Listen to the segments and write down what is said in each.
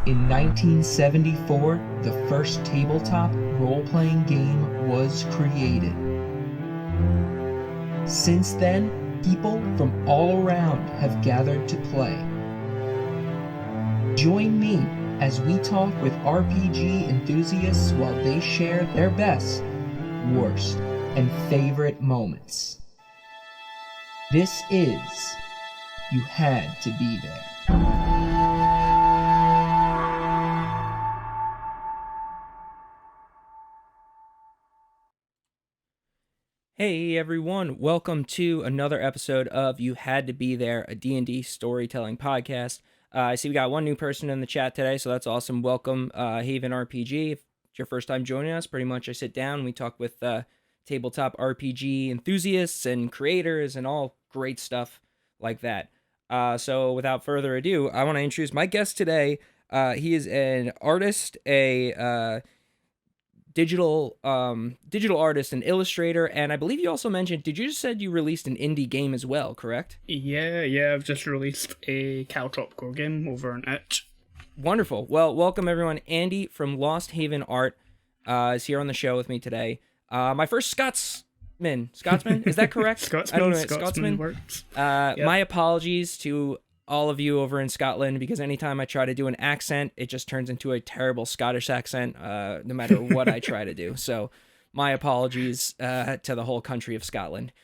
In 1974, the first tabletop role-playing game was created. Since then, people from all around have gathered to play. Join me as we talk with RPG enthusiasts while they share their best, worst, and favorite moments. This is You Had to Be There. Hey everyone, welcome to another episode of You Had to Be There, a D&D storytelling podcast. I see we got one new person in the chat today, so that's awesome. Welcome, Haven RPG. If it's your first time joining us, pretty much I sit down, we talk with tabletop RPG enthusiasts and creators and all great stuff like that. So without further ado, I want to introduce my guest today. He is an artist, a digital artist and illustrator, and I believe you also mentioned, you said you released an indie game as well, correct? Yeah, I've just released a Caltrop core game over on Itch. Wonderful. Well, welcome everyone. Andy from Lost Haven Art is here on the show with me today. My first Scotsman, is that correct? Scotsman works. Yep. My apologies to all of you over in Scotland, because anytime I try to do an accent, it just turns into a terrible Scottish accent, no matter what I try to do. So my apologies to the whole country of Scotland.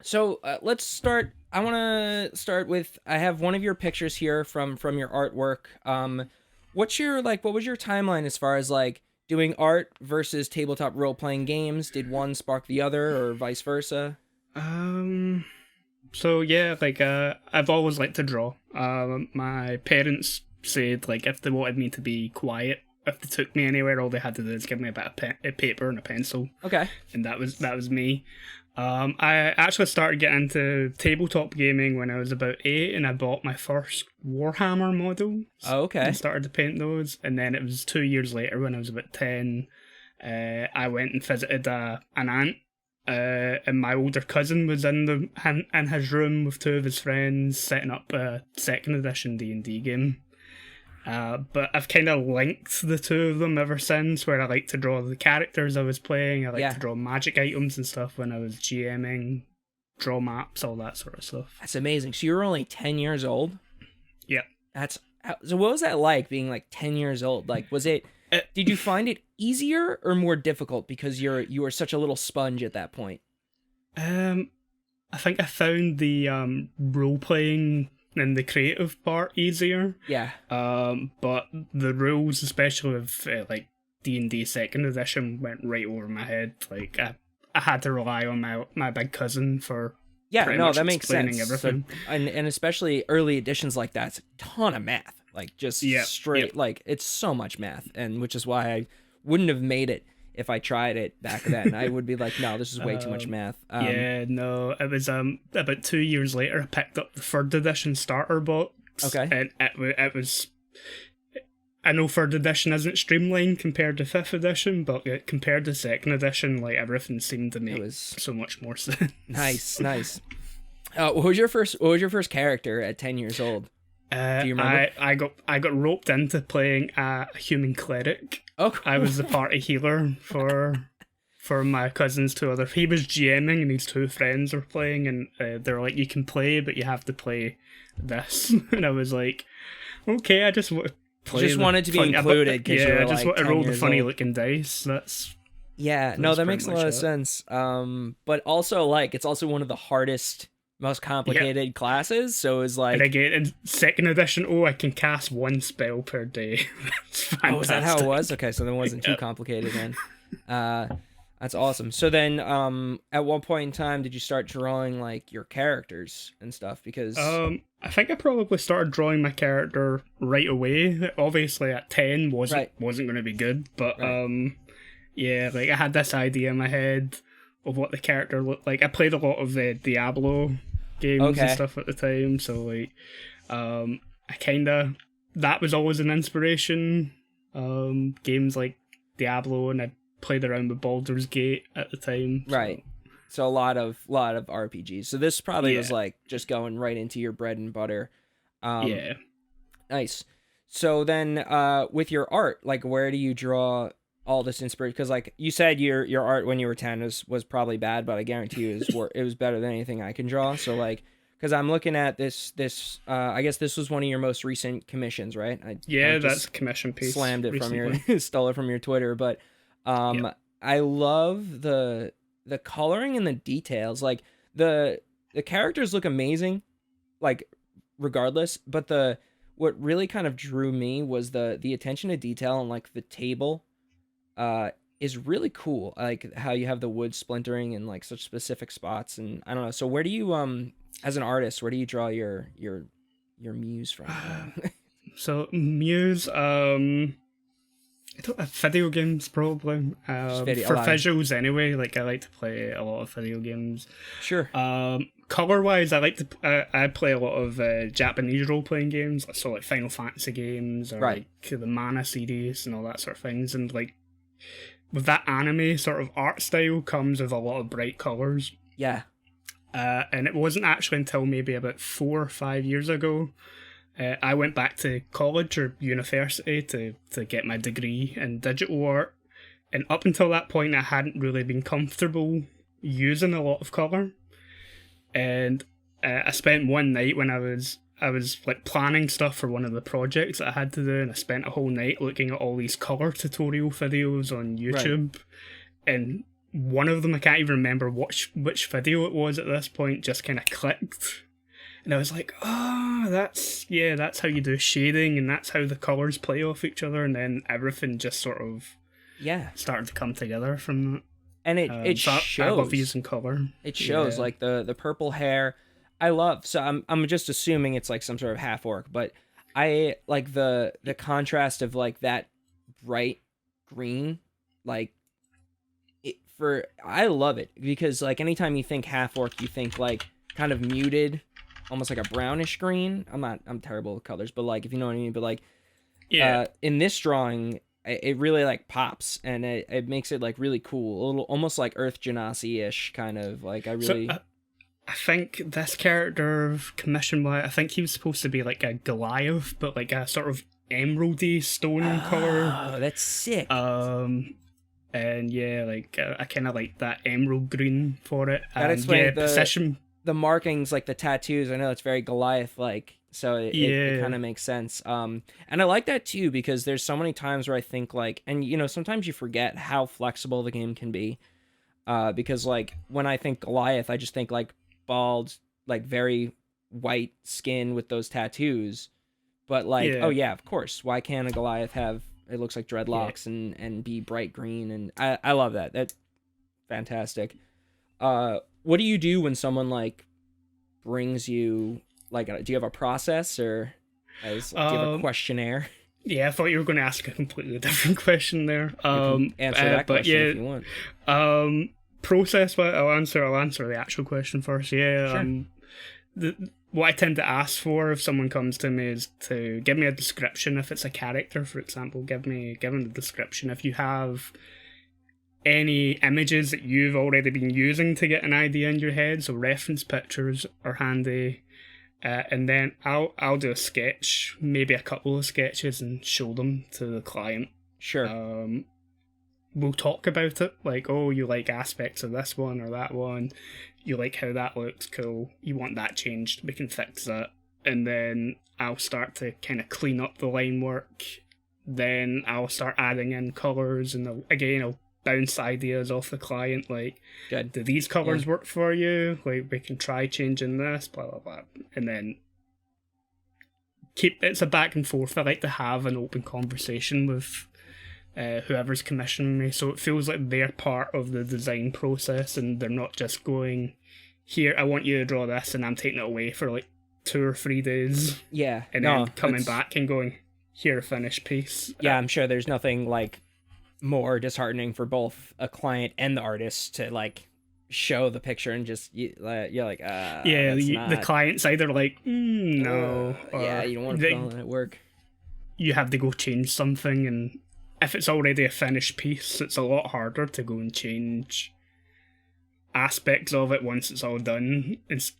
So let's start. I want to start with, I have one of your pictures here from your artwork. What was your timeline as far as like doing art versus tabletop role-playing games? Did one spark the other or vice versa? So yeah, I've always liked to draw. My parents said, if they wanted me to be quiet, if they took me anywhere, all they had to do is give me a bit of paper and a pencil. Okay. And that was me. I actually started getting into tabletop gaming when I was about 8, and I bought my first Warhammer models. Oh, okay. And started to paint those, and then it was 2 years later when I was about 10, I went and visited an aunt. And my older cousin was in his room with 2 of his friends setting up a 2nd edition D&D game. But I've kind of linked the 2 of them ever since, where I like to draw the characters I was playing. I like to draw magic items and stuff when I was GMing, draw maps, all that sort of stuff. That's amazing. So you were only 10 years old? Yeah. So what was that like, being like 10 years old? Like, was it... Did you find it easier or more difficult because you were such a little sponge at that point? I think I found the role playing and the creative part easier. Yeah. But the rules, especially of D&D 2nd edition, went right over my head. I had to rely on my big cousin for that makes sense. Everything. So, and especially early editions like that, it's a ton of math. Straight. It's so much math, and which is why I wouldn't have made it if I tried it back then. I would be like, no, this is way too much math. It was about 2 years later I picked up the 3rd edition starter box. Okay. And it was, I know 3rd edition isn't streamlined compared to 5th edition, but compared to 2nd edition, everything seemed to make so much more sense. Nice. What was your first character at 10 years old? Do you remember? I got roped into playing a human cleric. Oh, cool. I was the party healer for my cousin's 2 other. He was GMing and his 2 friends were playing, and they were like, "You can play, but you have to play this." And I was like, "Okay, I just want to play." Just wanted to be included because I just want to roll the funny looking dice. That makes a lot of sense. But also it's also one of the hardest, most complicated classes, so it's like... And again, in 2nd edition, I can cast 1 spell per day. That's fantastic. Oh, is that how it was? Okay, so then it wasn't too complicated then. That's awesome. So then, at one point in time, did you start drawing, your characters and stuff? Because... I think I probably started drawing my character right away. Obviously, at 10, wasn't going to be good, but, I had this idea in my head of what the character looked like. I played a lot of the Diablo games and stuff at the time, so that was always an inspiration. Games like Diablo, and I played around with Baldur's Gate at the time. So. Right. So a lot of RPGs. So this probably was just going right into your bread and butter. Yeah. Nice. So then, with your art, like, where do you draw all this inspiration? Because, like you said, your art when you were 10 was probably bad, but I guarantee you it was better than anything I can draw. So, like, because I'm looking at this, I guess this was one of your most recent commissions, right? Yeah, that's a commission piece. Slammed it recently. from your, stole it from your Twitter, but Yep. I love the coloring and the details. Like the characters look amazing, like regardless, but what really kind of drew me was the attention to detail, and like the table is really cool, like how you have the wood splintering in like such specific spots. And I don't know, so where do you as an artist, where do you draw your muse from? So muse, I don't have video games probably. For visuals anyway, like I like to play a lot of video games. Sure. Color wise, I play a lot of Japanese role playing games, so like Final Fantasy games or Right. like the Mana series and all that sort of things. And like with that anime sort of art style comes with a lot of bright colors. Yeah. And it wasn't actually until maybe about 4 or 5 years ago I went back to college or university to get my degree in digital art, and up until that point I hadn't really been comfortable using a lot of colour. And I spent one night when I was like planning stuff for one of the projects that I had to do, and I spent a whole night looking at all these colour tutorial videos on YouTube. Right. And one of them, I can't even remember which video it was at this point, just kind of clicked. And I was like, oh, that's how you do shading, and that's how the colours play off each other. And then everything just sort of started to come together from that. And it shows. I love using colour. It shows, like the purple hair. I love. So I'm just assuming it's like some sort of half orc, but I like the contrast of like that bright green, like I love it, because like anytime you think half orc, you think like kind of muted, almost like a brownish green. I'm terrible with colors, but like, if you know what I mean. But like, in this drawing, it really like pops, and it makes it like really cool, a little almost like Earth Genasi-ish kind of like. I really. So, I think this character commission-wise, I think he was supposed to be like a Goliath, but like a sort of emeraldy stone color. Oh, that's sick. And yeah, like I kind of like that emerald green for it. That explains position. The markings, like the tattoos. I know it's very Goliath-like, so it kind of makes sense. And I like that too, because there's so many times where I think like, and you know, sometimes you forget how flexible the game can be. Because like when I think Goliath, I just think like bald, like very white skin with those tattoos. But like, oh yeah, of course, why can't a Goliath have? It looks like dreadlocks and be bright green, and I love that. That's fantastic. What do you do when someone like brings you like? Do you have a process, or do you have a questionnaire? Yeah, I thought you were going to ask a completely different question there. Answer that question if you want. Process, but I'll answer the actual question first. Yeah. Sure. What I tend to ask for if someone comes to me is to give me a description. If it's a character, for example, give them the description. If you have any images that you've already been using to get an idea in your head, so reference pictures are handy. And then I'll do a sketch, maybe a couple of sketches, and show them to the client. Sure. We'll talk about it, like, oh, you like aspects of this one or that one. You like how that looks, cool. You want that changed, we can fix that. And then I'll start to kind of clean up the line work. Then I'll start adding in colours, and again, I'll bounce ideas off the client, like, good. Do these colours work for you? Like, we can try changing this, blah, blah, blah. And then it's a back and forth. I like to have an open conversation with whoever's commissioning me, so it feels like they're part of the design process, and they're not just going, here, I want you to draw this, and I'm taking it away for like 2 or 3 days. Yeah. And then coming back and going, here, a finished piece. Yeah, I'm sure there's nothing like more disheartening for both a client and the artist to like show the picture and just you're like the client's either like no, you don't want to put all that work. You have to go change something, and if it's already a finished piece, it's a lot harder to go and change aspects of it once it's all done. It's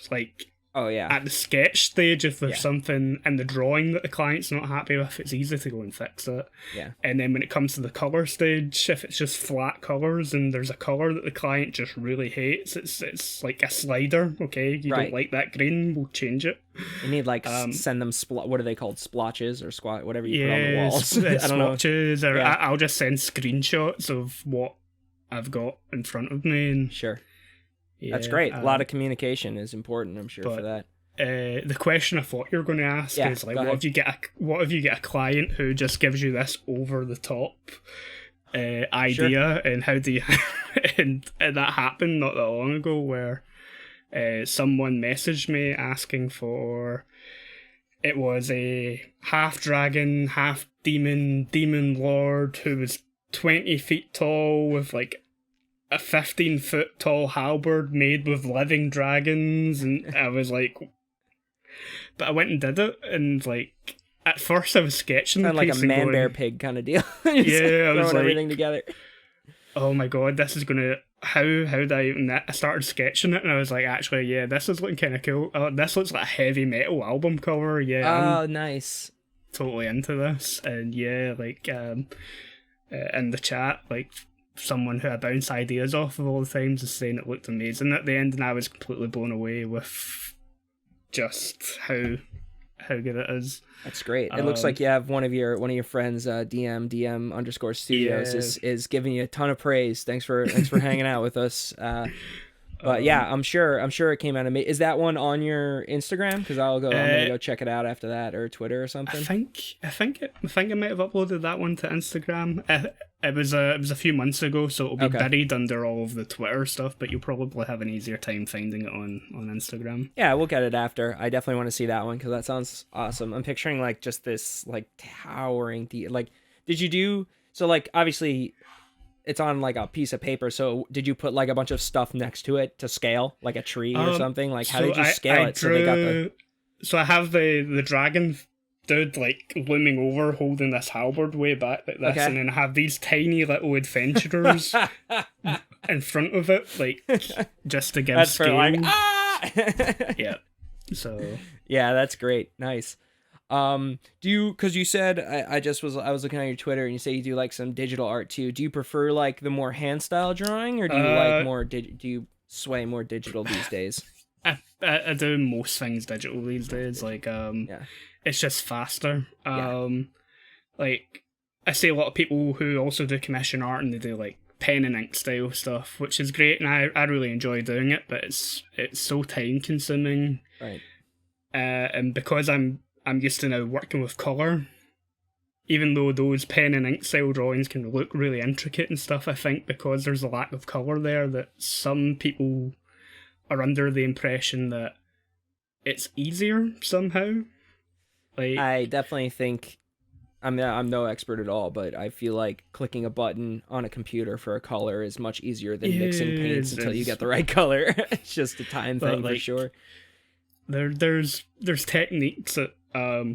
like Oh yeah. At the sketch stage, if there's Yeah. something in the drawing that the client's not happy with, it's easy to go and fix it. Yeah. And then when it comes to the colour stage, if it's just flat colours and there's a colour that the client just really hates, it's like a slider, okay? You Right. don't like that green, we'll change it. You need like send them what are they called? Splotches or squat, whatever you put on the walls. I don't know. Swatches, or Yeah. I'll just send screenshots of what I've got in front of me. And Sure. yeah, That's great. A lot of communication is important, I'm sure, for that. The question I thought you were going to ask Yeah, is like, go what ahead. if you get a client who just gives you this over the top idea, and how do you? and that happened not that long ago, where someone messaged me asking for. It was a half dragon, half demon lord who was 20 feet tall with like a 15-foot tall halberd made with living dragons, and I was like, but I went and did it, and like at first I was sketching Kind the of like piece a and man going, bear pig kind of deal. Just Yeah, I was throwing like- everything together. oh my god, this is gonna, how did I even, I started sketching it and I was like, actually, yeah, this is looking kind of cool. This looks like a heavy metal album cover. Yeah, I'm Oh, nice. totally into this. And yeah, like in the chat, like someone who I bounce ideas off of all the times is saying it looked amazing at the end, and I was completely blown away with just how good it is. That's great. It looks like you have one of your friends, DM underscore studios, is giving you a ton of praise. Thanks for hanging out with us. But yeah, I'm sure it came out of me. Is that one on your Instagram? Because I'm gonna go check it out after that, or Twitter or something. I think I might have uploaded that one to Instagram. It was a few months ago, so it'll be Okay. buried under all of the Twitter stuff. But you'll probably have an easier time finding it on Instagram. Yeah, we'll get it after. I definitely want to see that one because that sounds awesome. I'm picturing like just this like towering like. Did you do so? Like obviously, it's on like a piece of paper. So did you put like a bunch of stuff next to it to scale, like a tree or something? Like how So did you scale it? So they got the So I have the dragon dude like looming over, holding this halberd way back like this, Okay. and then I have these tiny little adventurers in front of it, like just to give that's for scale. like ah. Yeah. So Yeah, that's great. Nice. Do you, because you said I was looking at your Twitter and you say you do like some digital art too. Do you prefer like the more hand style drawing, or do you like more do you sway more digital these days? I do most things digital these days. Like Yeah. it's just faster. Yeah. Like I see a lot of people who also do commission art and they do like pen and ink style stuff, which is great, and I really enjoy doing it, but it's so time consuming. Right. And because I'm used to now working with colour, even though those pen and ink style drawings can look really intricate and stuff, I think because there's a lack of colour there, that some people are under the impression that it's easier somehow. Like I definitely think I'm no expert at all, but I feel like clicking a button on a computer for a color is much easier than mixing paints until you get the right color. It's just a time But, thing for like, sure. there's techniques that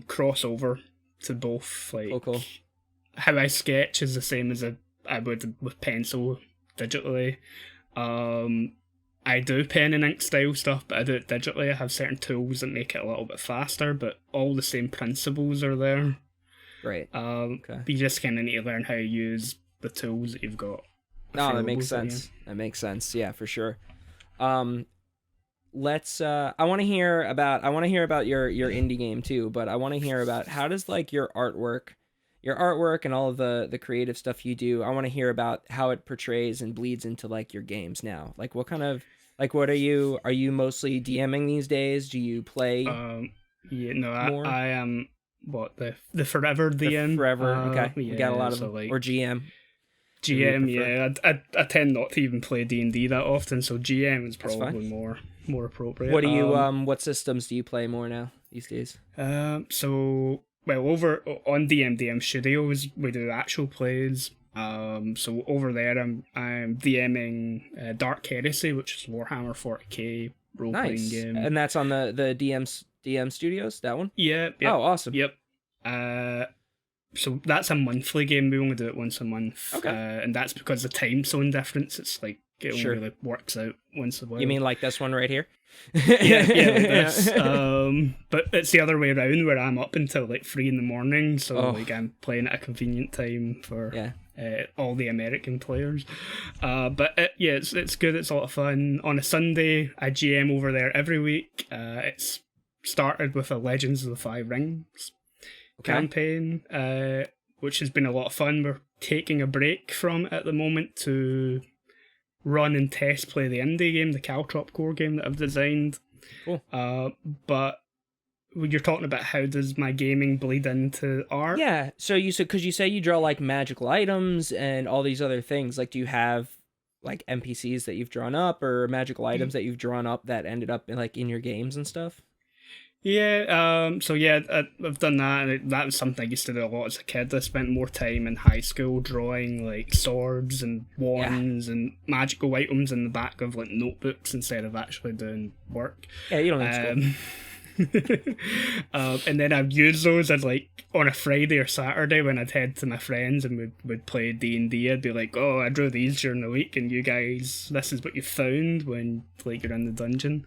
cross over to both. Like Cool. how I sketch is the same as I would with pencil digitally. I do pen and ink style stuff, but I do it digitally. I have certain tools that make it a little bit faster, but all the same principles are there. Great. Okay. You just kind of need to learn how to use the tools that you've got. No, that makes available to you. sense. That makes sense. Yeah, for sure. Let's I want to hear about your indie game too, but I want to hear about how does like your artwork and all of the creative stuff you do. I want to hear about how it portrays and bleeds into like your games now. Like what kind of what are you mostly DMing these days? Do you play Yeah, no, more? I am the forever DM. forever? Okay. Yeah, You got a lot of so, them. like, Or GM. GM, you prefer? yeah. I tend not to even play D&D that often, so GM is That's probably more appropriate. What do you what systems do you play more now these days? So well, over on DM Studios we do actual plays. So over there I'm DMing Dark Heresy, which is Warhammer 40k role playing Nice. game. And that's on the DM Studios, that one? Yep. Oh, awesome. Yep. So that's a monthly game. We only do it once a month. Okay. And that's because the time zone difference. It's like it Sure. only really works out once in a while. You mean like this one right here? yeah, like this. But it's the other way around where I'm up until like 3 a.m, so like I'm playing at a convenient time for all the American players. But it's good. It's a lot of fun. On a Sunday, I GM over there every week. It's started with a Legends of the Five Rings campaign, which has been a lot of fun. We're taking a break from it at the moment to run and test play the indie game, the Caltrop core game that I've designed. Cool. But when you're talking about how does my gaming bleed into art? Yeah. So because you say you draw like magical items and all these other things. Like, do you have like NPCs that you've drawn up or magical items that you've drawn up that ended up in your games and stuff? Yeah, I've done that, and that was something I used to do a lot as a kid. I spent more time in high school drawing like swords and wands and magical items in the back of like notebooks instead of actually doing work. Yeah, you don't need school. And then I'd use those as like on a Friday or Saturday when I'd head to my friends and we'd play D&D. I'd be like, oh, I drew these during the week, and you guys, this is what you found when like you're in the dungeon.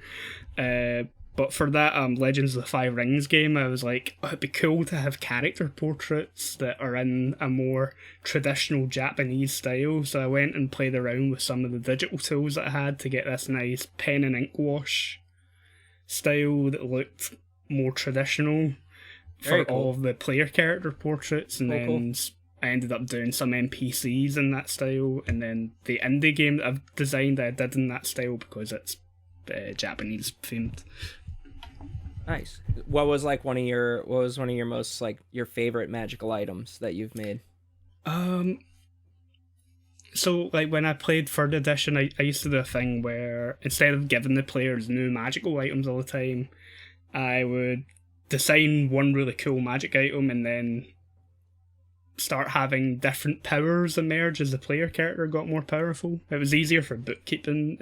But for that Legends of the Five Rings game, I was like, oh, it'd be cool to have character portraits that are in a more traditional Japanese style. So I went and played around with some of the digital tools that I had to get this nice pen and ink wash style that looked more traditional for all of the player character portraits. And I ended up doing some NPCs in that style. And then the indie game that I've designed, I did in that style because it's Japanese themed. Nice. What was one of your most like your favorite magical items that you've made? So like when I played 3rd edition, I used to do a thing where instead of giving the players new magical items all the time, I would design one really cool magic item and then start having different powers emerge as the player character got more powerful. It was easier for bookkeeping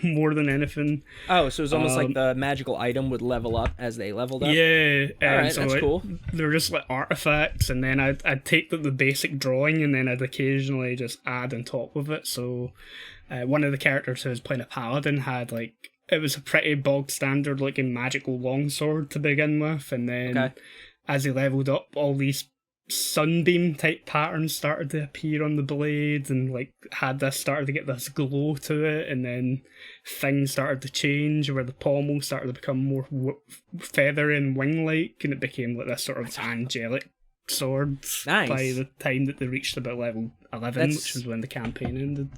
more than anything. Oh, so it was almost like the magical item would level up as they leveled up? Yeah. Alright, so that's cool. They were just like artifacts, and then I'd take the basic drawing and then I'd occasionally just add on top of it. So one of the characters who was playing a paladin had it was a pretty bog standard looking magical longsword to begin with, and then as he leveled up, all these sunbeam type patterns started to appear on the blade and started to get this glow to it, and then things started to change where the pommel started to become more feathery and wing-like, and it became like this sort of angelic sword by the time that they reached about level 11, which is when the campaign ended.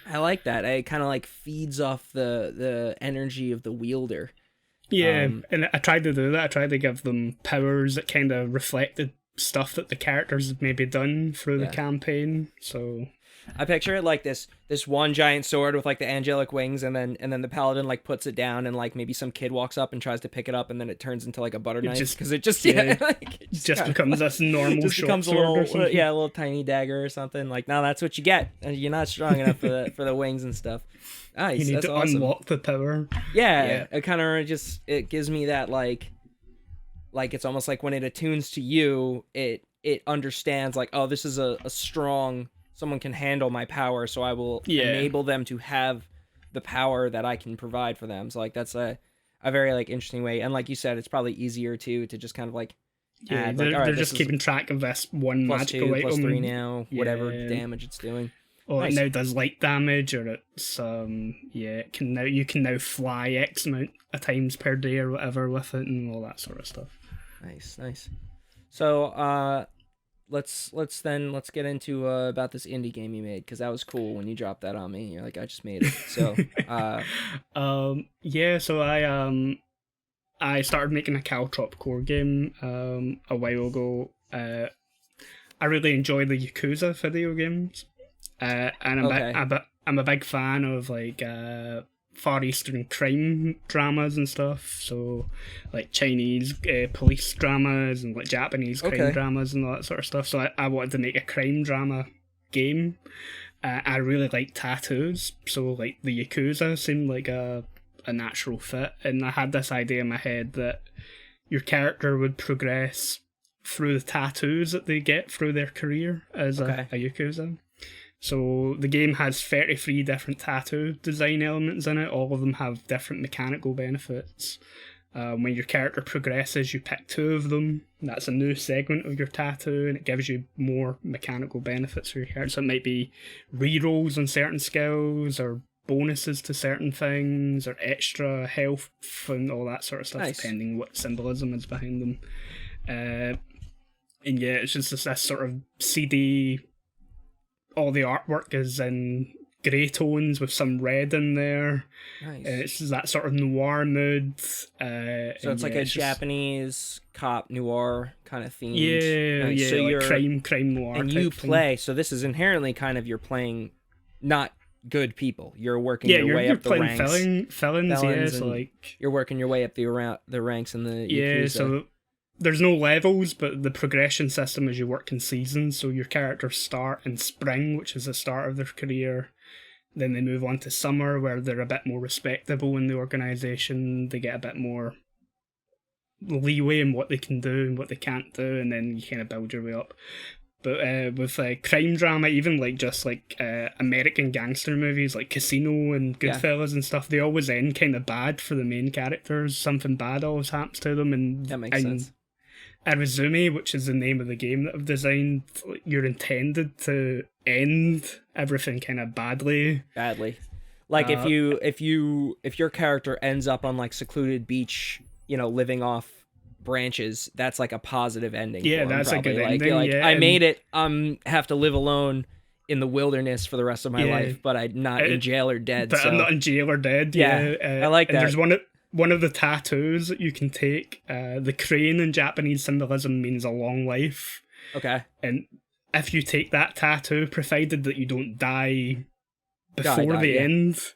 I like that. It kind of feeds off the energy of the wielder. Yeah, and I tried to do that. I tried to give them powers that kind of reflected stuff that the characters had maybe done through the campaign. So I picture it like this one giant sword with the angelic wings, and then the paladin puts it down, and maybe some kid walks up and tries to pick it up, and then it turns into a butter knife because it just becomes this normal just short becomes sword or something. a little tiny dagger or something. No, that's what you get, and you're not strong enough for the wings and stuff. Nice. You need that's to awesome. unlock the power. Yeah, it kind of it gives me that it's almost like when it attunes to you, it understands oh, this is a strong, someone can handle my power, so I will enable them to have the power that I can provide for them. So that's a very interesting way, and like you said, it's probably easier to just kind of add, they're just keeping track of this one magical item. Plus 3 now, whatever damage it's doing. It now does light damage, or it's it can now you can now fly X amount of times per day or whatever with it, and all that sort of stuff. Nice. So let's get into about this indie game you made, because that was cool when you dropped that on me. You're like, I just made it. So so I started making a Caltrop core game a while ago. I really enjoy the Yakuza video games, and I'm a big fan of Far Eastern crime dramas and stuff, so Chinese police dramas and Japanese crime dramas and all that sort of stuff. So I wanted to make a crime drama game. I really like tattoos, so the Yakuza seemed like a natural fit, and I had this idea in my head that your character would progress through the tattoos that they get through their career as a Yakuza. So the game has 33 different tattoo design elements in it. All of them have different mechanical benefits. When your character progresses, you pick 2 of them. That's a new segment of your tattoo, and it gives you more mechanical benefits for your character. So it might be rerolls on certain skills, or bonuses to certain things, or extra health and all that sort of stuff, Nice. depending what symbolism is behind them. And yeah, it's just this sort of CD. All the artwork is in grey tones with some red in there. Nice. It's that sort of noir mood. So it's like a Japanese cop noir kind of theme. Nice. Yeah, So like you're crime noir. and you play. So this is inherently kind of you're playing not good people. You're working your way up the ranks. Yeah, you're playing felons. Yeah, so like you're working your way up the ranks in the yeah. Yakuza. So there's no levels, but the progression system is you work in seasons. So your characters start in spring, which is the start of their career. Then they move on to summer, where they're a bit more respectable in the organisation. They get a bit more leeway in what they can do and what they can't do, and then you kind of build your way up. But with crime drama, even like just like American gangster movies like Casino and Goodfellas and stuff, they always end kind of bad for the main characters. Something bad always happens to them, and that makes sense. Arizumi, which is the name of the game that I've designed, you're intended to end everything kind of badly. Like if your character ends up on like secluded beach, living off branches, that's like a positive ending. Yeah, for him, that's probably. a good ending. Like, yeah, I made it. Have to live alone in the wilderness for the rest of my life, but I'm not in jail or dead. But I'm not in jail or dead. Yeah, I like that. And there's one of the tattoos that you can take. The crane in Japanese symbolism means a long life. Okay. And if you take that tattoo, provided that you don't die before the end,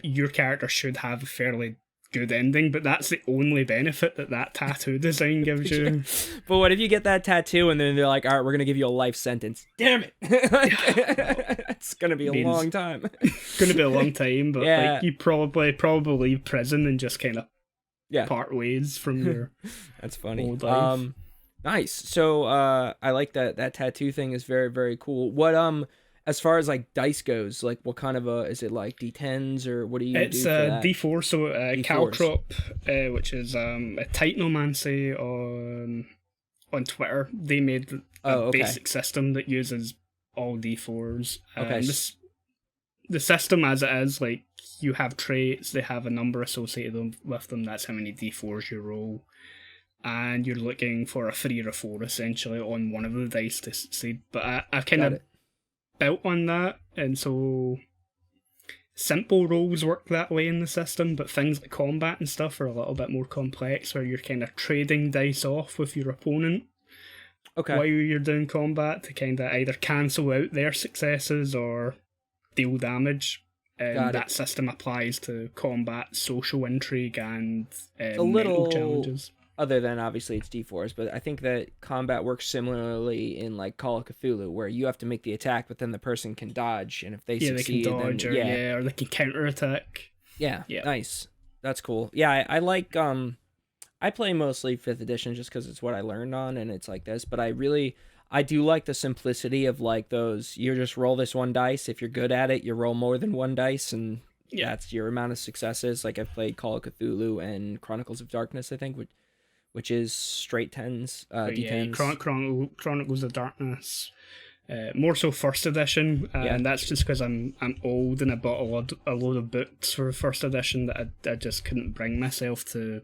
your character should have a fairly good ending, but that's the only benefit that tattoo design gives you. But what if you get that tattoo and then they're like, all right, we're gonna give you a life sentence? Damn it. It's gonna be a long time. It's gonna be a long time, but like you probably leave prison and just kind of part ways from your that's funny old life. Nice. So I like that tattoo thing is very, very cool. What as far as like dice goes, like what kind of is it like D10s or what do you do for that? D4, so Calcrop, which is a Technomancy on Twitter. They made a basic system that uses all D4s. Okay. The system as it is, like you have traits, they have a number associated with them, that's how many D4s you roll. And you're looking for a 3 or a 4 essentially on one of the dice to succeed. But I've kind of built on that, and so simple rolls work that way in the system, but things like combat and stuff are a little bit more complex, where you're kind of trading dice off with your opponent while you're doing combat to kind of either cancel out their successes or deal damage. And that system applies to combat, social intrigue, and mental challenges. Other than obviously it's D4s, but I think that combat works similarly in like Call of Cthulhu, where you have to make the attack, but then the person can dodge, and if they succeed, they can dodge, then, or they can counterattack. Yeah, nice. That's cool. Yeah, I like I play mostly 5th edition just because it's what I learned on, and it's like this. But I do like the simplicity of like those. You just roll this one dice. If you're good at it, you roll more than one dice, and that's your amount of successes. Like I've played Call of Cthulhu and Chronicles of Darkness, I think, which is straight 10s, D10s. Chronicles of Darkness, more so 1st edition, and that's just because I'm old and I bought a load of books for 1st edition that I just couldn't bring myself to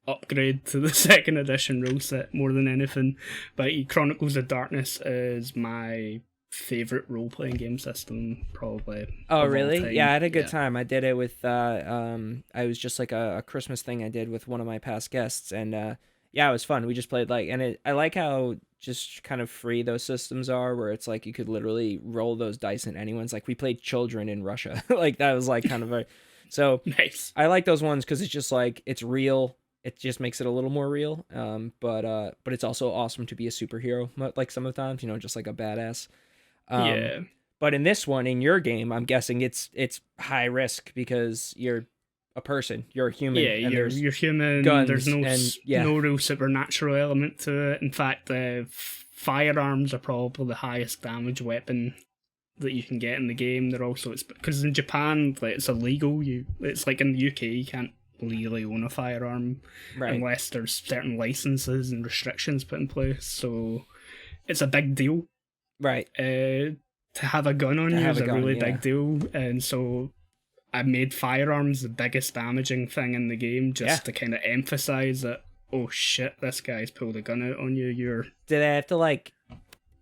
upgrade to the 2nd edition rule set more than anything. But Chronicles of Darkness is my favorite role-playing game system, probably. Oh, really? Yeah, I had a good time. I did it with I was just like a Christmas thing I did with one of my past guests, and it was fun. We just played I like how just kind of free those systems are, where it's like you could literally roll those dice in anyone's. Like we played Children in Russia. Like that was like kind of so nice. I like those ones because it's just like it's real. It just makes it a little more real. But it's also awesome to be a superhero like some of the times, just like a badass. But in this one, in your game, I'm guessing it's high risk because you're a person, you're a human. Yeah, you're human. Guns there's no real supernatural element to it. In fact, firearms are probably the highest damage weapon that you can get in the game. They're also, it's because in Japan, like, it's illegal. It's like in the UK, you can't legally own a firearm unless there's certain licenses and restrictions put in place. So it's a big deal. Right. To have a gun on you is a really big deal. And so I made firearms the biggest damaging thing in the game just to kind of emphasize that, oh shit, this guy's pulled a gun out on you. Did I have to like,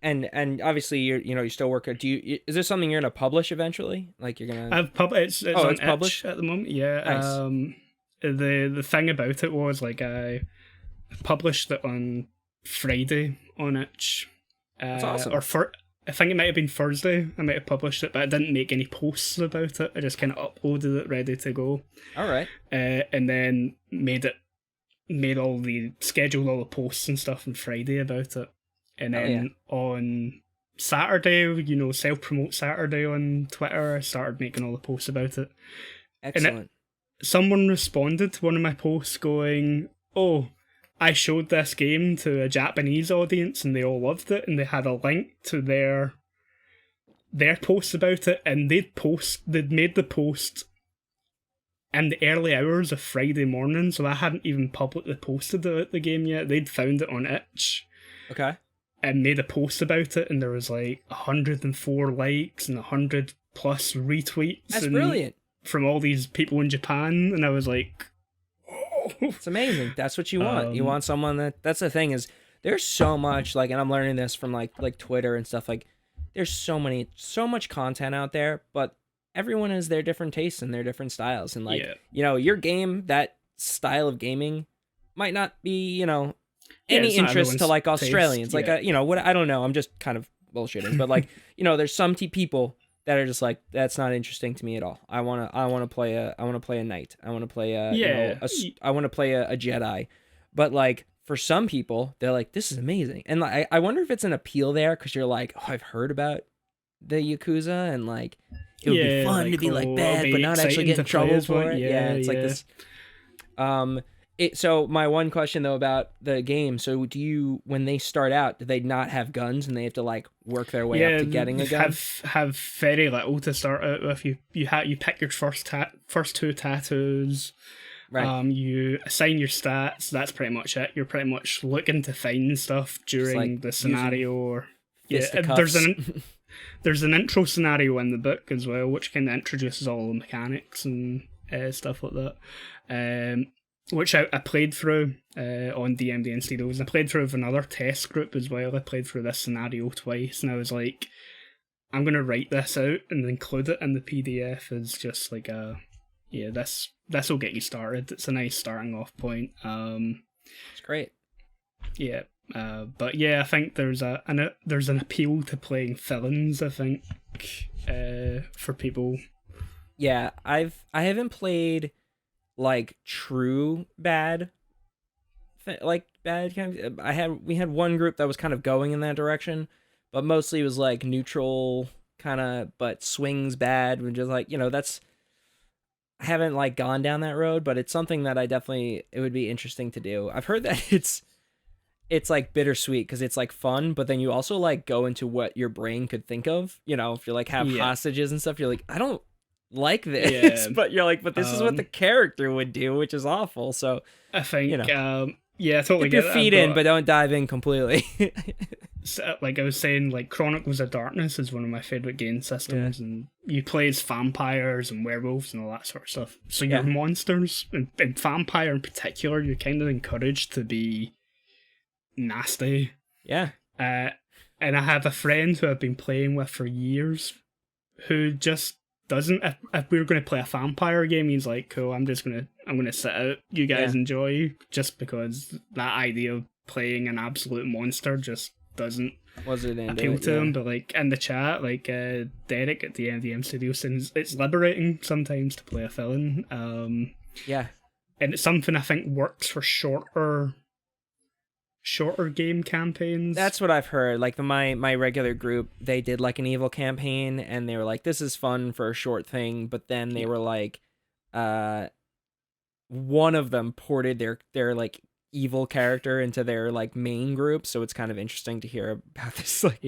and obviously you're still working. Is this something you're gonna publish eventually? Like you're gonna? It's on published at the moment. Yeah. Nice. The thing about it was like I published it on Friday on Itch. That's awesome. I think it might have been Thursday. I might have published it, but I didn't make any posts about it. I just kind of uploaded it ready to go. All right. And then scheduled all the posts and stuff on Friday about it. And then on Saturday, self-promote Saturday on Twitter, I started making all the posts about it. Excellent. Someone responded to one of my posts going, "Oh, I showed this game to a Japanese audience and they all loved it, and they had a link to their post about it, and they'd made the post in the early hours of Friday morning, so I hadn't even publicly posted the game yet. They'd found it on Itch. Okay. And made a post about it, and there was like 104 likes and 100 plus retweets. That's brilliant. From all these people in Japan, and I was like, it's amazing. That's what you want. You want someone that's the thing is there's so much and I'm learning this from like Twitter and stuff, like there's so much content out there, but everyone has their different tastes and their different styles, and your game, that style of gaming might not be, any interest to like Australians. Taste, what, I don't know. I'm just kind of bullshitting, but like, there's some people that are just like, that's not interesting to me at all. I want to play a knight. I want to play I want to play a Jedi. But like for some people, they're like, this is amazing. And like, I wonder if it's an appeal there, because you're like, oh, I've heard about the Yakuza, and like it would be fun to be like bad, but not actually get in trouble for it. It's like this. So my one question though about the game, so when they start out, do they not have guns and they have to like work their way up to getting a gun? Have very little to start out with. You pick your first two tattoos. Right. You assign your stats. That's pretty much it. You're pretty much looking to find stuff during the scenario. There's an intro scenario in the book as well, which kind of introduces all the mechanics and stuff like that. Which I played through on DMing and Studios. I played through with another test group as well. I played through this scenario twice, and I was like, I'm going to write this out and include it in the PDF as just like this will get you started. It's a nice starting off point. It's great. Yeah, but yeah, I think there's an appeal to playing villains, I think, for people. Yeah, I haven't played like true bad kind of, we had one group that was kind of going in that direction, but mostly it was like neutral kind of, but swings bad, and just like, that's, I haven't like gone down that road, but it's something that it would be interesting to do. I've heard that it's like bittersweet, because it's like fun, but then you also like go into what your brain could think of, if you like have hostages and stuff, you're like, I don't like this, but you're like, but this is what the character would do, which is awful. So I think I totally get your feet in, but don't dive in completely. So, like I was saying, like Chronicles of Darkness is one of my favorite game systems, and you play as vampires and werewolves and all that sort of stuff. So your monsters, and vampire in particular, you're kind of encouraged to be nasty. And I have a friend who I've been playing with for years who just doesn't. If we were going to play a vampire game, he's like, cool, I'm gonna sit out, you guys enjoy, just because that idea of playing an absolute monster just doesn't appeal to him. But like in the chat, like Derek at the MDM Studio says it's liberating sometimes to play a villain. And it's something I think works for shorter game campaigns. That's what I've heard. Like my regular group, they did like an evil campaign, and they were like, this is fun for a short thing, but then they were like, one of them ported their like evil character into their like main group, so it's kind of interesting to hear about this like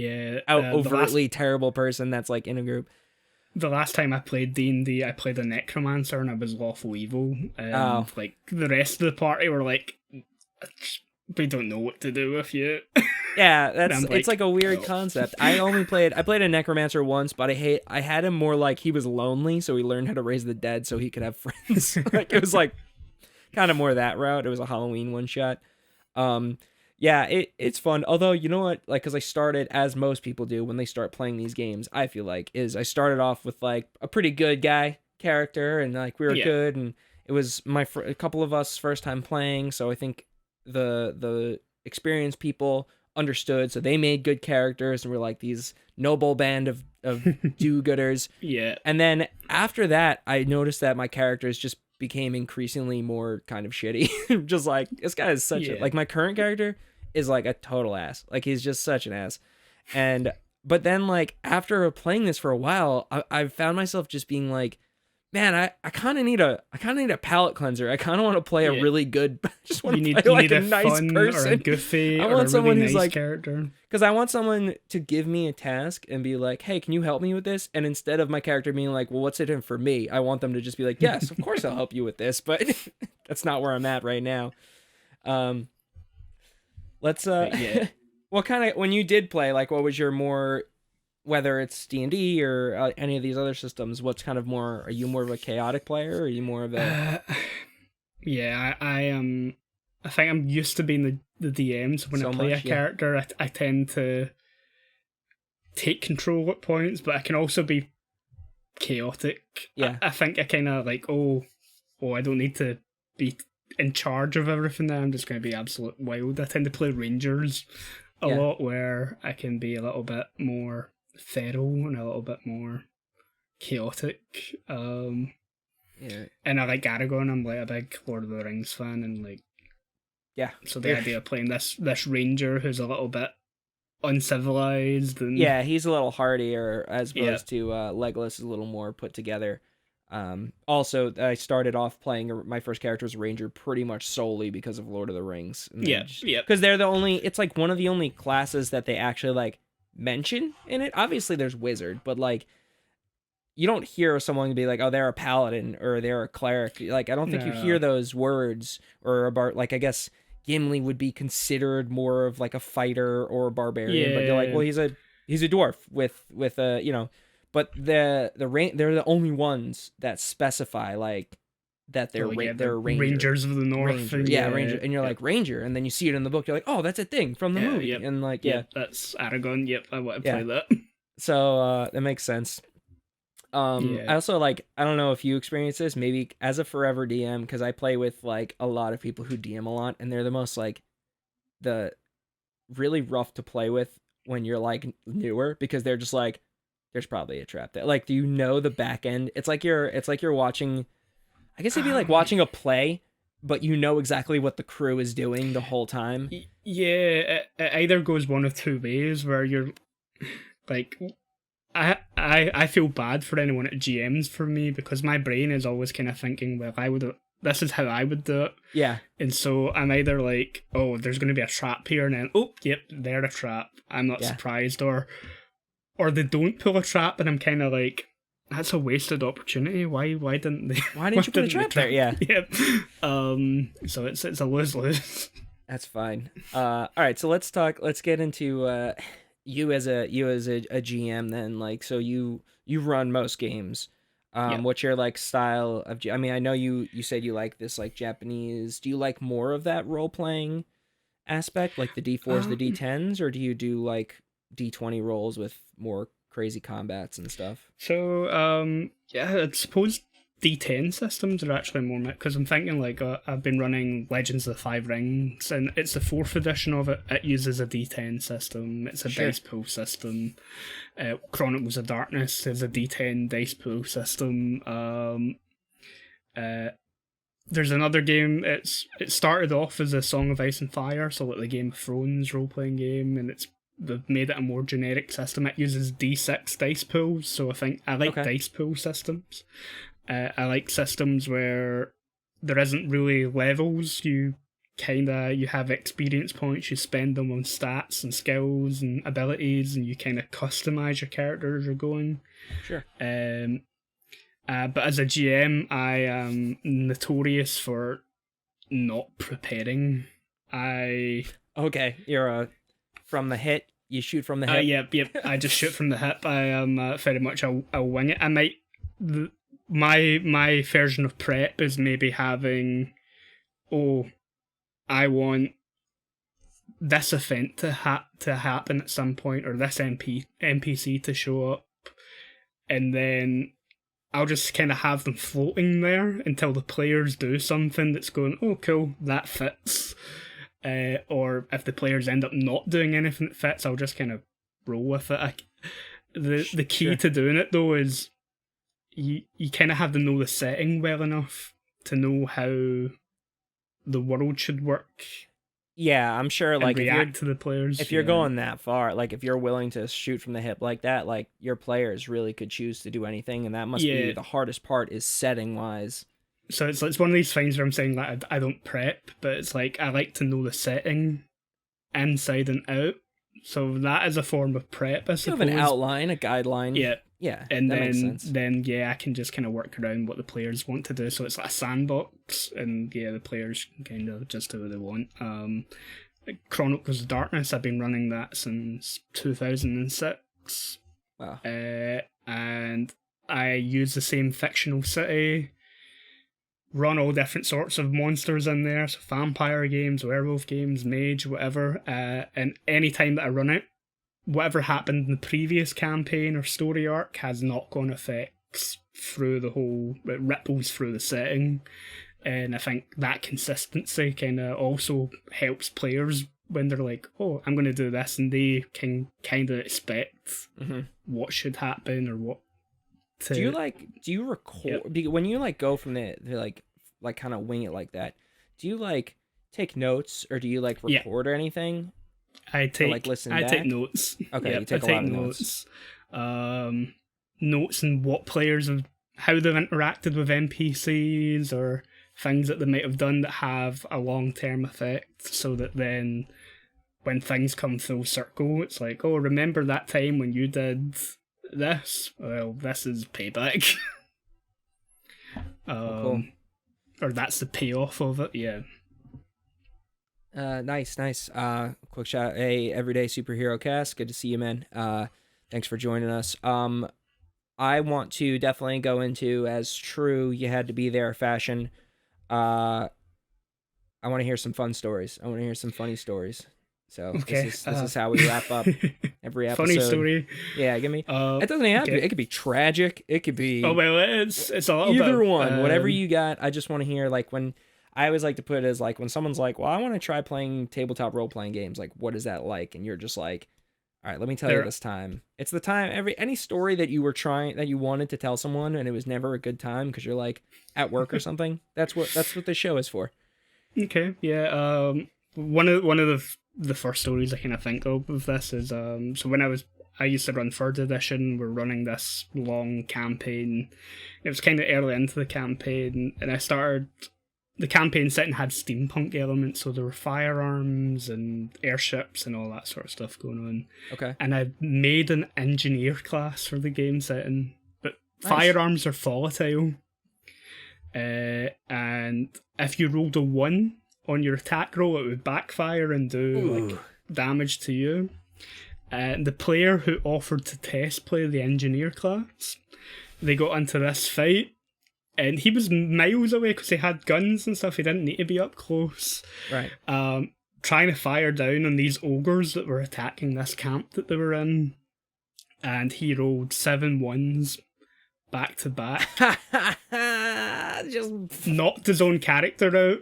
overtly terrible person that's like in a group. The last time I played D&D, I played a Necromancer and I was lawful evil. Like the rest of the party were like, we don't know what to do with you. Yeah, it's like a weird concept. I played a Necromancer once, but I had him more like he was lonely, so he learned how to raise the dead so he could have friends. Like it was like kind of more that route. It was a Halloween one shot. Yeah, it's fun. Although, you know what, like, because I started, as most people do when they start playing these games, I feel like, is I started off with like a pretty good guy character, and like we were good, and it was a couple of us first time playing, so I think the experienced people understood, so they made good characters, and we're like these noble band of do-gooders. Yeah. And then after that, I noticed that my characters just became increasingly more kind of shitty. Just like, this guy is such a, like, my current character is like a total ass. Like, he's just such an ass. But then, like, after playing this for a while, I found myself just being like, man, I kind of need a palate cleanser. I kind of want to play a really good. I just want to play like a nice person, or a goofy. I want someone really who's nice like character. Because I want someone to give me a task and be like, hey, can you help me with this? And instead of my character being like, well, what's it in for me? I want them to just be like, yes, of course I'll help you with this. But that's not where I'm at right now. Let's what kind of, when you did play, like, what was your more, whether it's D&D or any of these other systems, what's kind of more, are you more of a chaotic player, or are you more of a... I am. I think I'm used to being the DM, so when I play a character, I tend to take control at points, but I can also be chaotic. Yeah. I think I kind of like, I don't need to be in charge of everything now, I'm just going to be absolute wild. I tend to play Rangers a lot, where I can be a little bit more feral and a little bit more chaotic. And I like Aragorn. I'm like a big Lord of the Rings fan, and like, so the idea of playing this ranger who's a little bit uncivilized, and he's a little hardier as opposed to Legolas is a little more put together. Also, I started off playing my first character was a ranger pretty much solely because of Lord of the Rings. Because they're the only, it's like one of the only classes that they actually like mention in it. Obviously there's wizard, but like you don't hear someone be like, oh, they're a paladin or they're a cleric. Like, I don't think you hear those words, or about, like, I guess Gimli would be considered more of like a fighter or a barbarian, but you're like, well, he's a dwarf with you know. But they're the only ones that specify like that they're Rangers of the North. Ranger, and you're like, ranger, and then you see it in the book. You're like, oh, that's a thing from the movie, and like, that's Aragorn. I want to play that. So that makes sense. I also like, I don't know if you experience this, maybe as a forever DM, because I play with like a lot of people who DM a lot, and they're the most like the really rough to play with when you're like newer, because they're just like, there's probably a trap there. Like, do you know the back end? It's like you're watching, I guess it'd be like watching a play, but you know exactly what the crew is doing the whole time. Yeah, it either goes one of two ways, where you're like, I feel bad for anyone at GMs for me, because my brain is always kind of thinking, well, this is how I would do it. Yeah. And so I'm either like, oh, there's going to be a trap here, and then, oh, yep, they're a trap. I'm not surprised, or they don't pull a trap, and I'm kind of like, that's a wasted opportunity. Why didn't they? Why didn't you put a trap there? Yeah. Yep. So it's a lose-lose. That's fine. All right. So let's get into you as a GM then. Like, so you run most games. What's your like style of? I mean, I know you said you like this like Japanese. Do you like more of that role playing aspect, like the D4s, the D10s, or do you do like D20 rolls with more crazy combats and stuff? So I suppose D10 systems are actually more, because I'm thinking like I've been running Legends of the Five Rings, and it's the 4th edition of it. It uses a D10 system. It's a dice pool system. Chronicles of Darkness is a D10 dice pool system. There's another game. It started off as a Song of Ice and Fire, so like the Game of Thrones role playing game, and they've made it a more generic system. It uses D6 dice pools, so I think I like dice pool systems. I like systems where there isn't really levels. You you have experience points, you spend them on stats and skills and abilities, and you kind of customize your character as you're going. Sure. But as a GM, I am notorious for not preparing. Okay, you're from the hit. You shoot from the hip. Yep. I just shoot from the hip. I am very much a wing it. I might. My version of prep is maybe having, I want this event to happen at some point, or this NPC to show up, and then I'll just kind of have them floating there until the players do something that's going, oh cool, that fits. Or if the players end up not doing anything that fits, I'll just kind of roll with it. The key to doing it though is you kind of have to know the setting well enough to know how the world should work. Yeah, I'm sure. Like, react to the players. If you're going that far, like if you're willing to shoot from the hip like that, like your players really could choose to do anything, and that must be the hardest part is setting wise. So it's one of these things where I'm saying like I don't prep, but it's like I like to know the setting inside and out. So that is a form of prep, I suppose. You have an outline, a guideline. Yeah, and that makes sense. Then I can just kind of work around what the players want to do. So it's like a sandbox, and the players can kind of just do what they want. Chronicles of Darkness, I've been running that since 2006. Wow. And I use the same fictional city. Run all different sorts of monsters in there, so vampire games, werewolf games, mage, whatever. And any time that I run it, whatever happened in the previous campaign or story arc has knock-on effects through the whole, it ripples through the setting. And I think that consistency kind of also helps players when they're like, oh, I'm going to do this, and they can kind of expect what should happen or what. Do you record when you like go from the like kind of wing it like that? Do you like take notes, or do you like record or anything? I take listen I back? take notes. Okay, you take a lot of notes. Notes and what players have, how they've interacted with NPCs or things that they might have done that have a long-term effect, so that then when things come full circle, it's like, oh, remember that time when you did this? Well, this is payback. Cool. Or that's the payoff of it. Nice. Quick shout, hey, Everyday Superhero Cast, good to see you, man. Thanks for joining us. I want to definitely go into, as true you had to be there fashion. I want to hear some fun stories. I want to hear some funny stories. So this is how we wrap up every episode. Funny story. Yeah, give me. It doesn't have to be. It could be tragic. It could be. Oh well, it's a little either bit, one. Whatever you got. I just want to hear, like, when I always like to put it as like when someone's like, well, I want to try playing tabletop role playing games. Like, what is that like? And you're just like, all right, let me tell you this time. It's the time. Any story that you were trying, that you wanted to tell someone, and it was never a good time because you're like at work or something. That's what the show is for. Okay. Yeah. One of the first stories I kind of think of this is so when I used to run 3rd edition, we're running this long campaign. It was kind of early into the campaign, and I started the campaign setting had steampunk elements, so there were firearms and airships and all that sort of stuff going on. Okay. And I made an engineer class for the game setting, but nice. Firearms are volatile, and if you rolled a 1 on your attack roll, it would backfire and do like damage to you. And the player who offered to test play the engineer class, they got into this fight, and he was miles away because he had guns and stuff. He didn't need to be up close. Right. Trying to fire down on these ogres that were attacking this camp that they were in, and he rolled 7 1s back to back. Just knocked his own character out.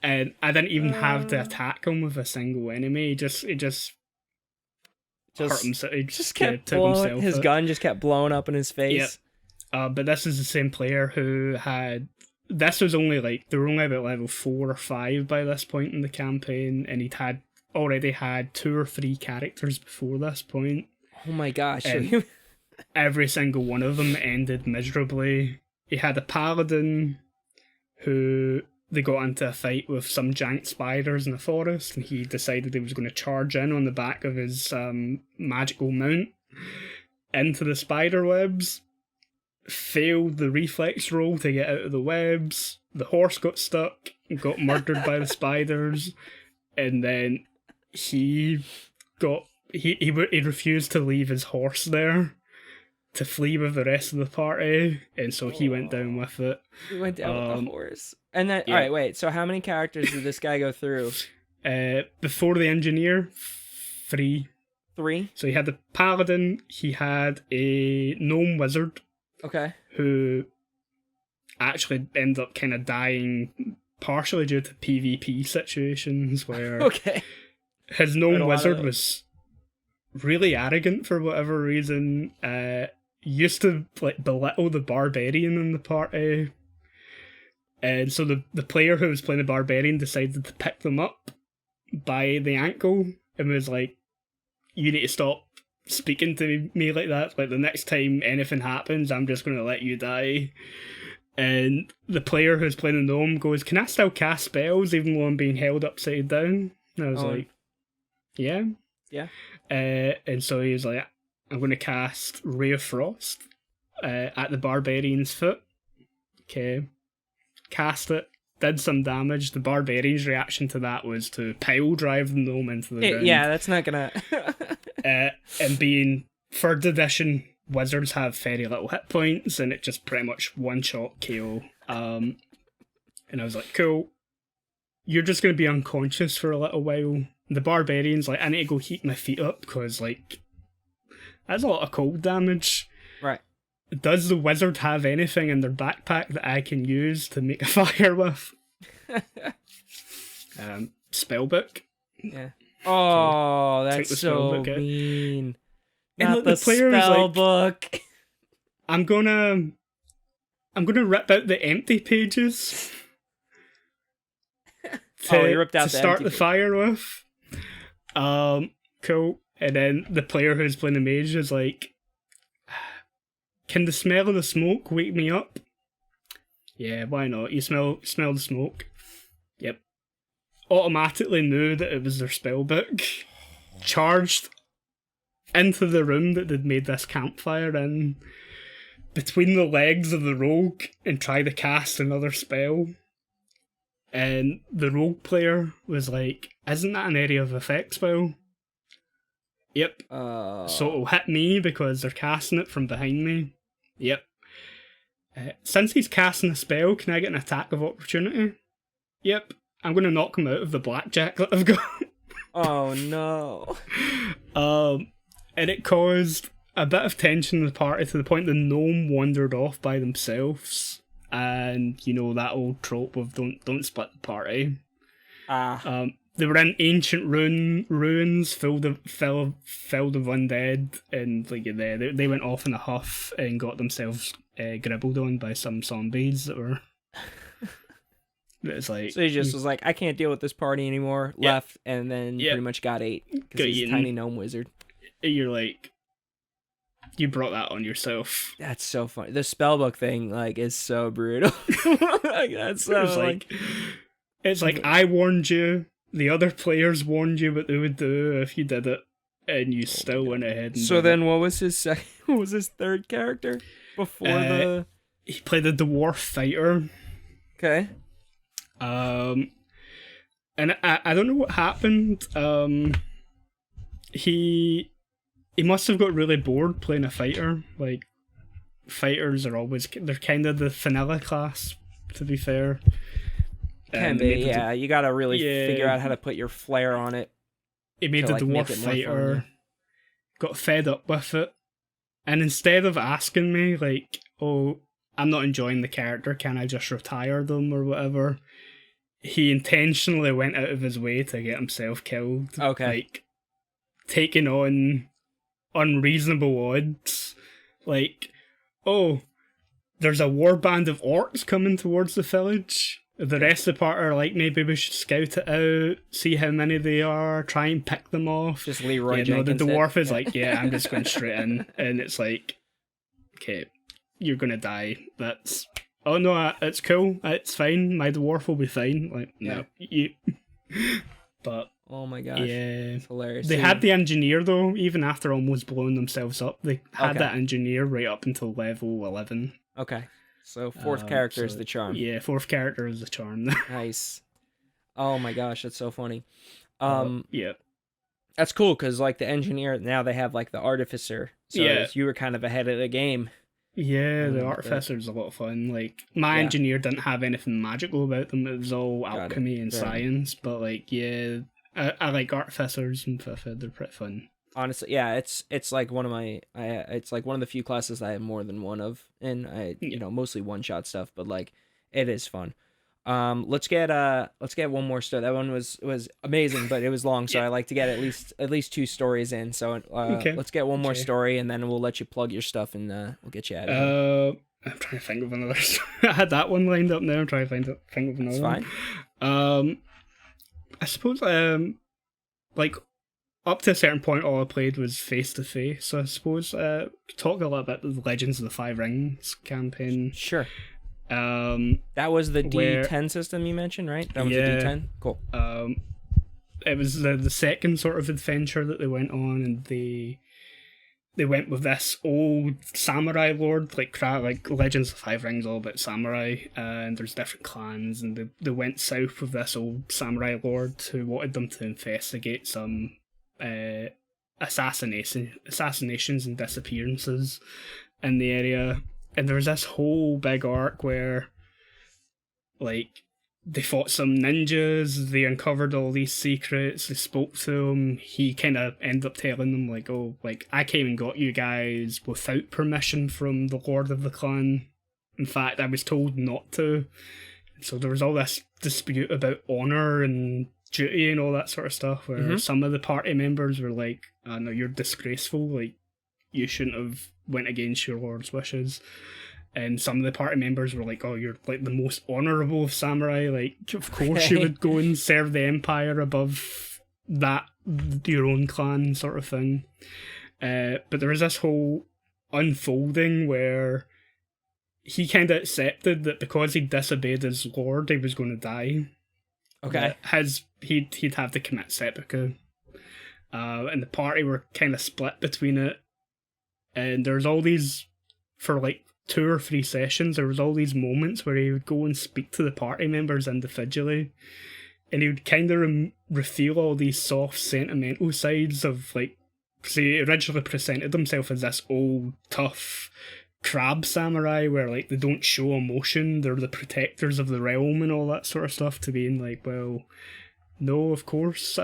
And I didn't even have to attack him with a single enemy. He just hurt himself. He just kept blowing, his gun just kept blowing up in his face. Yep. But this is the same player who had. This was only they were only about level 4 or 5 by this point in the campaign, and he'd already had 2 or 3 characters before this point. Oh my gosh! And every single one of them ended miserably. He had a paladin who they got into a fight with some giant spiders in the forest, and he decided he was going to charge in on the back of his magical mount into the spider webs. Failed the reflex roll to get out of the webs. The horse got stuck and got murdered by the spiders, and then he refused to leave his horse there to flee with the rest of the party, and so he went down with it. He went down with the horse. And then, alright, wait, so how many characters did this guy go through? Before the engineer, 3. 3? So he had the paladin, he had a gnome wizard, okay, who actually ended up kind of dying partially due to PvP situations where okay, his gnome wizard was really arrogant for whatever reason. Used to like belittle the barbarian in the party, and so the player who was playing the barbarian decided to pick them up by the ankle and was like, "You need to stop speaking to me like that. Like, the next time anything happens, I'm just going to let you die." And the player who's playing the gnome goes, "Can I still cast spells even though I'm being held upside down?" And I was like, yeah. And so he was like, "I'm going to cast Ray of Frost at the barbarian's foot." Okay. Cast it. Did some damage. The barbarian's reaction to that was to pile drive the gnome into the ground. Yeah, that's not gonna... And being 3rd edition, wizards have very little hit points, and it just pretty much one-shot KO. And I was like, cool. You're just going to be unconscious for a little while. The barbarian's like, "I need to go heat my feet up, because, like, that's a lot of cold damage." Right. Does the wizard have anything in their backpack that I can use to make a fire with? Spellbook. Yeah. Oh, that's so mean. And Not the player spell like, book. I'm gonna rip out the empty pages You ripped out to start the fire with. Cool. And then the player who's playing the mage is like, "Can the smell of the smoke wake me up?" Yeah, why not? You smell the smoke. Yep. Automatically knew that it was their spellbook. Charged into the room that they'd made this campfire in, between the legs of the rogue, and tried to cast another spell. And the rogue player was like, "Isn't that an area of effect spell?" Yep. So it'll hit me because they're casting it from behind me. Yep. Since he's casting a spell, can I get an attack of opportunity? Yep. I'm going to knock him out of the blackjack that I've got. Oh no. And it caused a bit of tension in the party to the point the gnome wandered off by themselves. And, you know, that old trope of don't split the party. They were in ancient ruins filled of undead, and like they went off in a huff and got themselves gribbled on by some zombies that were. It's like, so he just was like, "I can't deal with this party anymore." Yep. Left, and then pretty much got ate because he's a tiny gnome wizard. You're like, you brought that on yourself. That's so funny. The spellbook thing, like, is so brutal. Like, that's so it's like I warned you. The other players warned you what they would do if you did it, and you still went ahead. And so then, what was his second? What was his third character before He played a dwarf fighter. Okay. And I don't know what happened. He must have got really bored playing a fighter. Like, fighters are they're kind of the vanilla class, to be fair. Can be, yeah. You gotta really figure out how to put your flair on it. He made the dwarf fighter, got fed up with it, and instead of asking me, like, "Oh, I'm not enjoying the character, can I just retire them," or whatever, he intentionally went out of his way to get himself killed. Okay. Like, taking on unreasonable odds. Like, "Oh, there's a warband of orcs coming towards the village. The rest of the party are like, maybe we should scout it out, see how many they are, try and pick them off." Just Leroy Jenkins. The dwarf is like, "Yeah, I'm just going straight in." And it's like, okay, you're going to die. That's oh no, it's cool. It's fine. My dwarf will be fine. Like, Yeah. no, you. But Oh my gosh. yeah, It's hilarious. they So had the engineer though. Even after almost blowing themselves up, they had Okay. that engineer right up until level 11. Okay. So fourth character is So, the charm. Yeah, fourth character is the charm. Nice. Oh my gosh, that's so funny. Yeah. That's cool because like the engineer now they have like the artificer. So Yeah. you were kind of ahead of the game. Yeah, the like artificer's a lot of fun. Like, my Yeah. engineer didn't have anything magical about them. It was all Got it. alchemy and Very science. But like, yeah, I like artificers and Fifid. They're pretty fun. Honestly, yeah, it's like one of my it's like one of the few classes I have more than one of, and I mostly one shot stuff, but like it is fun. Let's get one more story. That one was amazing, but it was long, so I like to get at least 2 stories in. So Okay. let's get one more Okay. story, and then we'll let you plug your stuff, and we'll get you out of here. I'm trying to think of another. I had that one lined up now. I'm trying to think of another. It's fine. One. I suppose like up to a certain point, all I played was face to face. So I suppose talk a little bit of the Legends of the Five Rings campaign. Sure. Um, That was the where- D10 system you mentioned, right? That was Yeah. the D10. Cool. it was the second sort of adventure that they went on, and they went with this old samurai lord, like Legends of Five Rings, all about samurai, and there's different clans, and they went south with this old samurai lord who wanted them to investigate some assassinations and disappearances in the area. And there was this whole big arc where, like, they fought some ninjas, they uncovered all these secrets, they spoke to him, he kind of ended up telling them, like, oh, like, I came and got you guys without permission from the lord of the clan. In fact, I was told not to. So there was all this dispute about honour and duty and all that sort of stuff, where some of the party members were like, oh, no, you're disgraceful, like, you shouldn't have went against your lord's wishes. And some of the party members were like, oh, you're like the most honourable of samurai, like, of course you would go and serve the empire above that, your own clan sort of thing. But there was this whole unfolding where he kind of accepted that because he disobeyed his lord, he was going to die. Okay. He'd have to commit seppuku. And the party were kind of split between it. And there's all these, for like 2 or 3 sessions, there was all these moments where he would go and speak to the party members individually, and he would kind of reveal all these soft, sentimental sides of, like, because he originally presented himself as this old, tough crab samurai where, like, they don't show emotion, they're the protectors of the realm and all that sort of stuff, to being like, well, no, of course,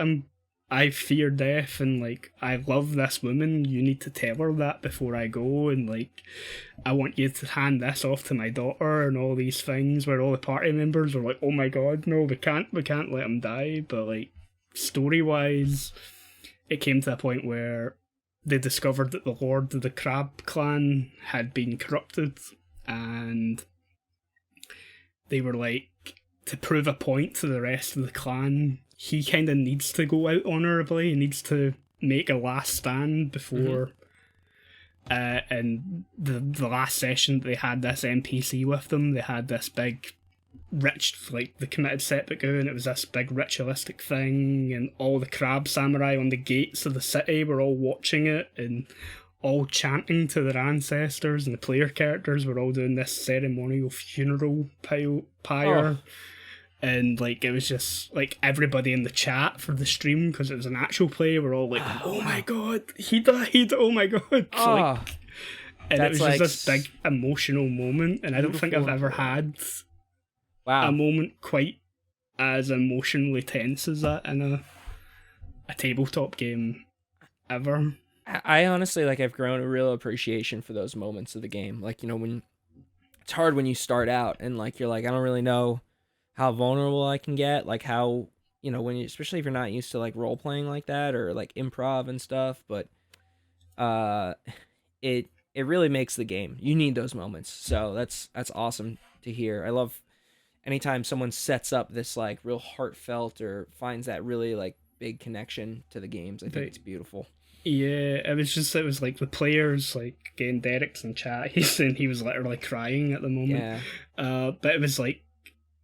I fear death, and, like, I love this woman, you need to tell her that before I go, and, like, I want you to hand this off to my daughter, and all these things, where all the party members were like, oh my god, no, we can't let him die. But, like, story-wise, it came to a point where they discovered that the lord of the crab clan had been corrupted, and they were like, to prove a point to the rest of the clan, he kind of needs to go out honourably. He needs to make a last stand before. And the last session, they had this NPC with them. They had this big, rich, like, they committed seppuku, and it was this big ritualistic thing. And all the crab samurai on the gates of the city were all watching it and all chanting to their ancestors. And the player characters were all doing this ceremonial funeral pyre. And, like, it was just, like, everybody in the chat for the stream, because it was an actual play, were all like, oh my god, he died, oh my god. Like, and it was just this big emotional moment, and I don't think I've ever had a moment quite as emotionally tense as that in a tabletop game ever. I honestly, like, I've grown a real appreciation for those moments of the game. Like, you know, when it's hard when you start out, and, like, you're like, I don't really know how vulnerable I can get, like how, you know, when you, especially if you're not used to like role playing like that or like improv and stuff, but it really makes the game. You need those moments. So that's awesome to hear. I love anytime someone sets up this like real heartfelt or finds that really like big connection to the games. I think it's beautiful. Yeah, it was like the players like getting Derek's in chat. He's saying he was literally crying at the moment. Yeah. But it was like,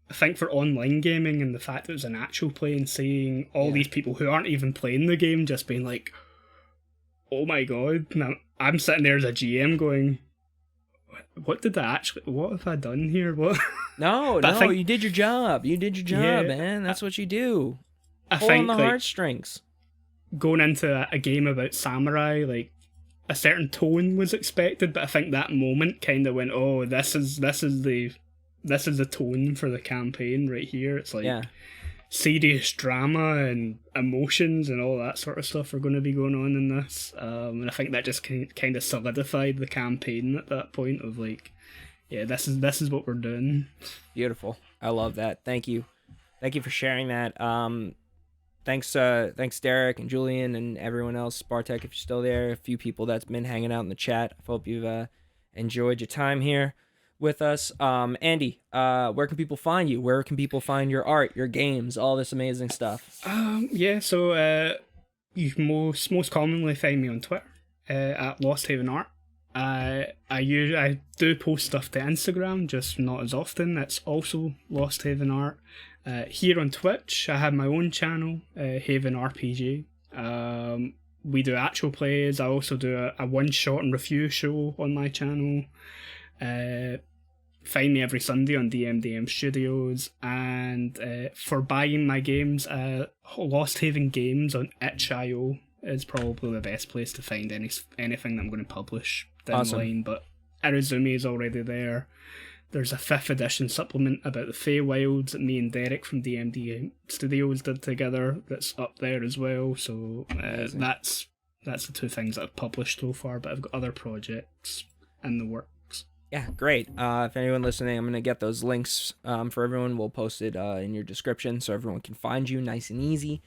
I think for online gaming and the fact that it was an actual play and seeing all these people who aren't even playing the game just being like, oh my god. Now I'm sitting there as a GM going, what have I done here? What? No, you did your job. You did your job, man. That's what you do. Pull on the heartstrings. Going into a game about samurai, like, a certain tone was expected, but I think that moment kind of went, oh, this is the tone for the campaign right here. It's like serious drama and emotions and all that sort of stuff are going to be going on in this. And I think that just kind of solidified the campaign at that point of like, yeah, this is what we're doing. Beautiful. I love that. Thank you for sharing that. Thanks Derek and Julian and everyone else, Bartek, if you're still there, a few people that's been hanging out in the chat. I hope you've enjoyed your time here with us. Andy, where can people find you? Where can people find your art, your games, all this amazing stuff? So you can most commonly find me on Twitter at Lost Haven Art. I do post stuff to Instagram, just not as often. It's also Lost Haven Art. Here on Twitch, I have my own channel, Haven RPG. We do actual plays. I also do a one-shot and review show on my channel. Find me every Sunday on DM Studios. And for buying my games, Lost Haven Games on itch.io is probably the best place to find anything that I'm going to publish down the line. But Arizumi is already there. There's a 5th edition supplement about the Feywilds that me and Derek from DMD Studios did together that's up there as well. So that's the 2 things that I've published so far, but I've got other projects in the works. Yeah, great. If anyone listening, I'm going to get those links for everyone. We'll post it in your description so everyone can find you nice and easy.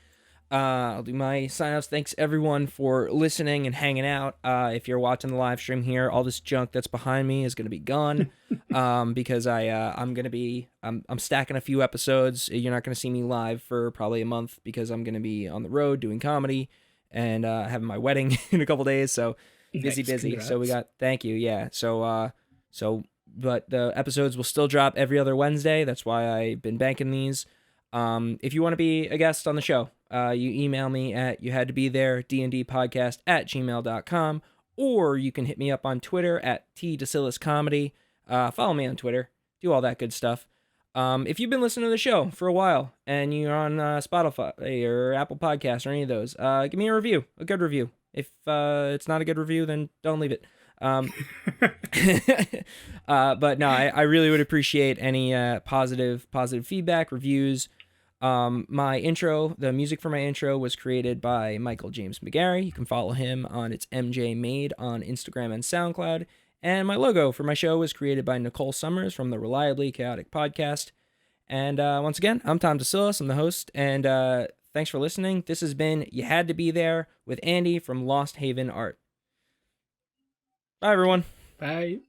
I'll do my sign-outs. Thanks, everyone, for listening and hanging out. If you're watching the live stream here, all this junk that's behind me is going to be gone because I'm stacking a few episodes. You're not going to see me live for probably a month because I'm going to be on the road doing comedy and having my wedding in a couple days. So busy. Congrats. So we got, thank you. Yeah. But the episodes will still drop every other Wednesday. That's why I've been banking these. If you want to be a guest on the show, you email me at youhadtobethere@dndpodcast@gmail.com, or you can hit me up on Twitter at @tdeciliscomedy. Follow me on Twitter. Do all that good stuff. If you've been listening to the show for a while and you're on Spotify or Apple Podcasts or any of those, give me a review, a good review. If it's not a good review, then don't leave it. But no, I really would appreciate any positive feedback, reviews. My intro, the music for my intro was created by Michael James McGarry. You can follow him on It's MJ Made on Instagram and SoundCloud. And my logo for my show was created by Nicole Summers from the Reliably Chaotic Podcast. And once again, I'm Tom DeSillis. I'm the host. And thanks for listening. This has been You Had to Be There with Andy from Lost Haven Art. Bye, everyone. Bye.